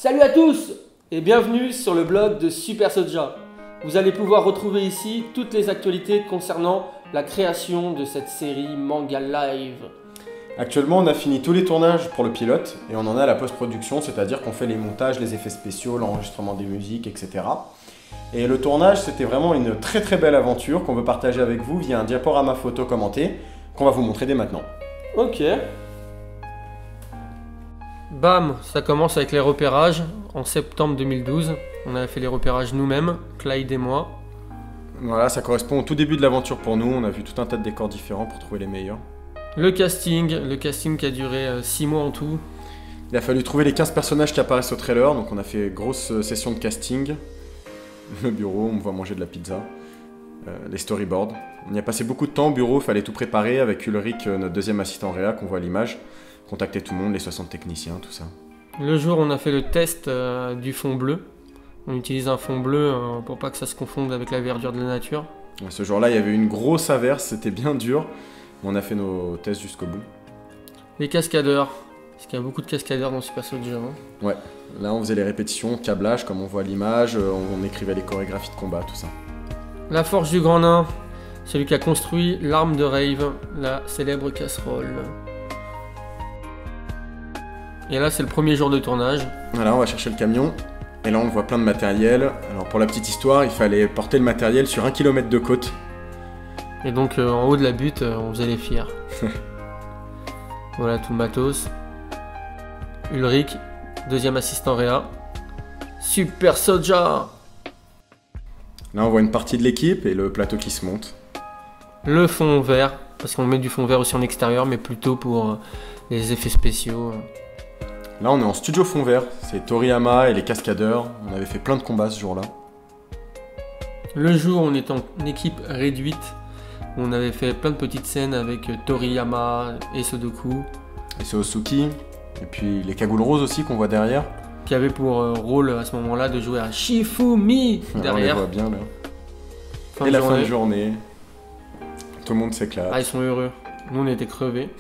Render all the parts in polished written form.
Salut à tous et bienvenue sur le blog de Super Soja. Vous allez pouvoir retrouver ici toutes les actualités concernant la création de cette série Manga Live. Actuellement, on a fini tous les tournages pour le pilote et on en a la post-production, c'est-à-dire qu'on fait les montages, les effets spéciaux, l'enregistrement des musiques, etc. Et le tournage, c'était vraiment une très très belle aventure qu'on veut partager avec vous via un diaporama photo commenté qu'on va vous montrer dès maintenant. Ok. Bam, ça commence avec les repérages en septembre 2012. On avait fait les repérages nous-mêmes, Clyde et moi. Voilà, ça correspond au tout début de l'aventure pour nous. On a vu tout un tas de décors différents pour trouver les meilleurs. Le casting qui a duré 6 mois en tout. Il a fallu trouver les 15 personnages qui apparaissent au trailer, donc on a fait grosse session de casting. Le bureau, on me voit manger de la pizza. Les storyboards. On y a passé beaucoup de temps au bureau, il fallait tout préparer avec Ulrich, notre deuxième assistant réa qu'on voit à l'image. Contacter tout le monde, les 60 techniciens, tout ça. Le jour, on a fait le test du fond bleu. On utilise un fond bleu pour pas que ça se confonde avec la verdure de la nature. Ce jour-là, il y avait une grosse averse, c'était bien dur. On a fait nos tests jusqu'au bout. Les cascadeurs. Parce qu'il y a beaucoup de cascadeurs dans Super Soja. Ouais, là on faisait les répétitions, câblage comme on voit à l'image, on écrivait les chorégraphies de combat, tout ça. La forge du grand nain. Celui qui a construit l'arme de Rave, la célèbre casserole. Et là, c'est le premier jour de tournage. Voilà, on va chercher le camion. Et là, on voit plein de matériel. Alors, pour la petite histoire, il fallait porter le matériel sur 1 km de côte. Et donc, en haut de la butte, on faisait les fiers. Voilà tout le matos. Ulrich, deuxième assistant réa. Super Soja! Là, on voit une partie de l'équipe et le plateau qui se monte. Le fond vert, parce qu'on met du fond vert aussi en extérieur, mais plutôt pour les effets spéciaux. Là, on est en studio fond vert. C'est Toriyama et les cascadeurs. On avait fait plein de combats ce jour-là. Le jour, on est en équipe réduite. On avait fait plein de petites scènes avec Toriyama et Sudoku. Et Soosuke. Et puis les cagoules roses aussi qu'on voit derrière. Qui avait pour rôle à ce moment-là de jouer à Shifumi derrière. On les voit bien là. Et la fin de journée. Tout le monde s'éclate. Ah, ils sont heureux. Nous, on était crevés.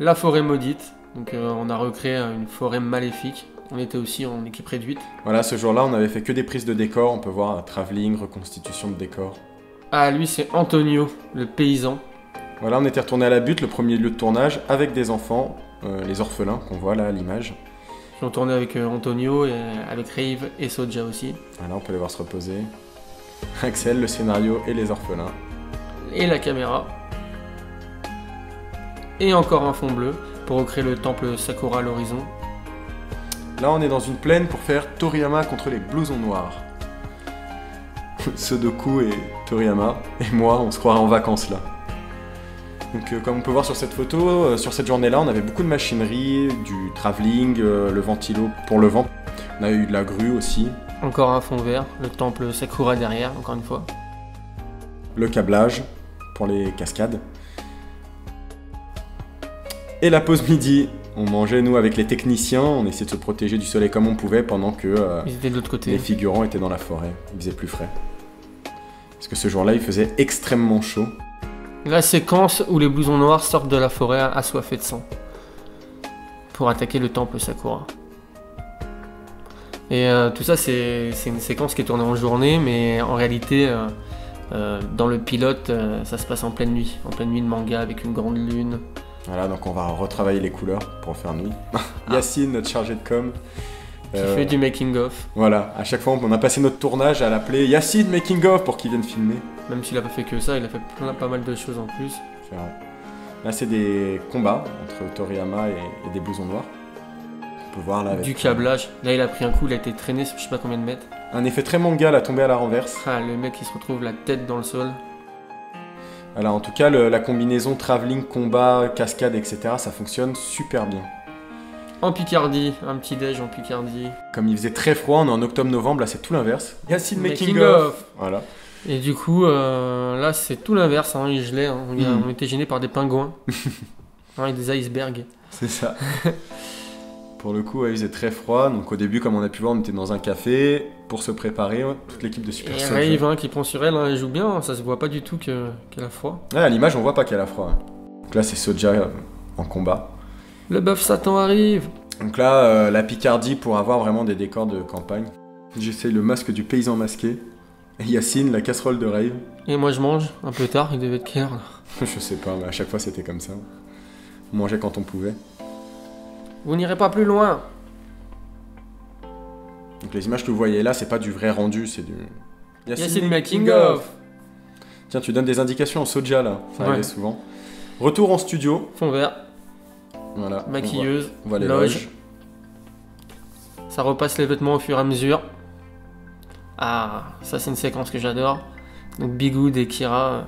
La forêt maudite. Donc on a recréé une forêt maléfique. On était aussi en équipe réduite. Voilà, ce jour-là, on avait fait que des prises de décors. On peut voir un travelling, reconstitution de décors. Ah, lui, c'est Antonio, le paysan. Voilà, on était retourné à la butte, le premier lieu de tournage, avec des enfants, les orphelins qu'on voit là à l'image. Ils ont tourné avec Antonio, et avec Rave et Soja aussi. Voilà, on peut les voir se reposer. Axel, le scénario et les orphelins. Et la caméra. Et encore un fond bleu pour recréer le temple Sakura à l'horizon. Là, on est dans une plaine pour faire Toriyama contre les blousons noirs. Sudoku et Toriyama, et moi, on se croirait en vacances là. Donc, comme on peut voir sur cette photo, sur cette journée-là, on avait beaucoup de machinerie, du travelling, le ventilo pour le vent. On a eu de la grue aussi. Encore un fond vert, le temple Sakura derrière, encore une fois. Le câblage pour les cascades. Et la pause midi, on mangeait nous avec les techniciens, on essayait de se protéger du soleil comme on pouvait pendant que ils étaient de l'autre côté. Les figurants étaient dans la forêt, il faisait plus frais. Parce que ce jour-là, il faisait extrêmement chaud. La séquence où les blousons noirs sortent de la forêt assoiffés de sang pour attaquer le temple Sakura. Et tout ça, c'est une séquence qui est tournée en journée, mais en réalité, dans le pilote, ça se passe en pleine nuit de manga avec une grande lune. Voilà, donc on va retravailler les couleurs pour faire nuit. Yacine, notre chargé de com. Qui fait du making-of. Voilà, à chaque fois on a passé notre tournage à l'appeler Yacine making-of pour qu'il vienne filmer. Même s'il a pas fait que ça, il a fait pas mal de choses en plus. C'est vrai. Là c'est des combats entre Toriyama et des blousons noirs. On peut voir là avec... Du câblage. Là il a pris un coup, il a été traîné je sais pas combien de mètres. Un effet très manga, la tombée à la renverse. Ah, le mec il se retrouve la tête dans le sol. Voilà, en tout cas, la combinaison travelling, combat, cascade, etc., ça fonctionne super bien. En Picardie, un petit déj en Picardie. Comme il faisait très froid, on est en octobre-novembre, là c'est tout l'inverse. Yacine making of. Voilà. Et du coup, là c'est tout l'inverse, hein, il gelait, hein. On était gênés par des pingouins. Et des icebergs. C'est ça. Pour le coup, il faisait très froid, donc au début, comme on a pu voir, on était dans un café pour se préparer, toute l'équipe de Super Soja. Et Rave qui prend sur elle, elle joue bien, ça se voit pas du tout qu'elle a froid. Ouais, à l'image, on voit pas qu'elle a froid. Donc là, c'est Soja en combat. Le bœuf Satan arrive. Donc là, la Picardie pour avoir vraiment des décors de campagne. J'essaye le masque du paysan masqué. Et Yacine, la casserole de rave. Et moi je mange un peu tard, il devait être quelle heure là? Je sais pas, mais à chaque fois c'était comme ça. On mangeait quand on pouvait. Vous n'irez pas plus loin. Donc les images que vous voyez là, c'est pas du vrai rendu, c'est du... Yacine making of. Tiens, tu donnes des indications en soja là, ça arrivait souvent. Retour en studio. Fond vert. Voilà. Maquilleuse. On voit les loge. loges. Ça repasse les vêtements au fur et à mesure. Ah, ça c'est une séquence que j'adore. Donc Bigoud et Kira,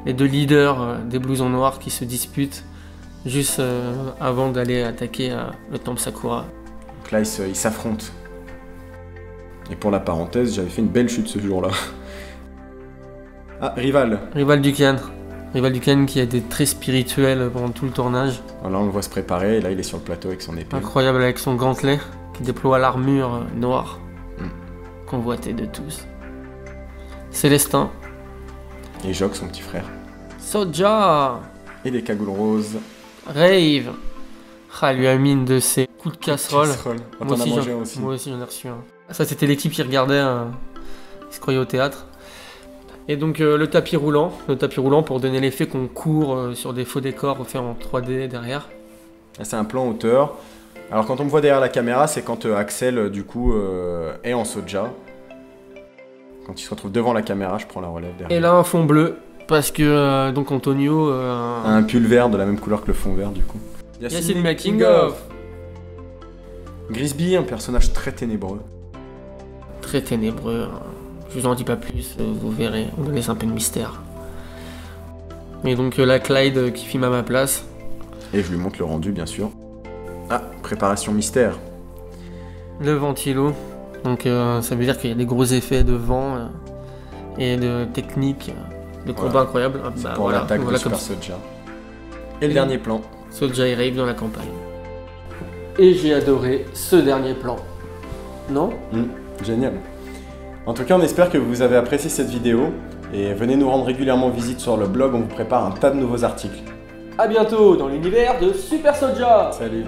les deux leaders des blousons noirs qui se disputent juste avant d'aller attaquer le temple Sakura. Donc là, ils s'affrontent. Et pour la parenthèse, j'avais fait une belle chute ce jour-là. Ah, Rival. Rival Dukan. Rival Dukan qui a été très spirituel pendant tout le tournage. Alors là, on le voit se préparer, et là, il est sur le plateau avec son épée. Incroyable avec son gantelet qui déploie l'armure noire. Convoité de tous. Célestin. Et Jock, son petit frère. Soja. Et des cagoules roses. Rave. Ah, lui a mis une de ses coups de casserole. Ah, t'en as mangé un aussi. Moi aussi j'en ai reçu un. Ça c'était l'équipe qui regardait, qui se croyait au théâtre. Et donc le tapis roulant pour donner l'effet qu'on court sur des faux décors faits en 3D derrière. Là, c'est un plan hauteur. Alors quand on me voit derrière la caméra, c'est quand Axel du coup est en soja. Quand il se retrouve devant la caméra, je prends la relève derrière. Et là un fond bleu parce que donc Antonio un pull vert de la même couleur que le fond vert du coup. Yacine making of. Grisby, un personnage très ténébreux. Très ténébreux. Je vous en dis pas plus, vous verrez. On laisse un peu de mystère. Et donc là Clyde qui filme à ma place. Et je lui montre le rendu bien sûr. Ah, préparation mystère. Le ventilo. Donc ça veut dire qu'il y a des gros effets de vent et de technique, de combat incroyables. C'est pour l'attaque de Super Soja. Et le dernier plan. Soja et Rave dans la campagne. Et j'ai adoré ce dernier plan. Non ? Génial. En tout cas, on espère que vous avez apprécié cette vidéo. Et venez nous rendre régulièrement visite sur le blog, on vous prépare un tas de nouveaux articles. A bientôt dans l'univers de Super Soja. Salut.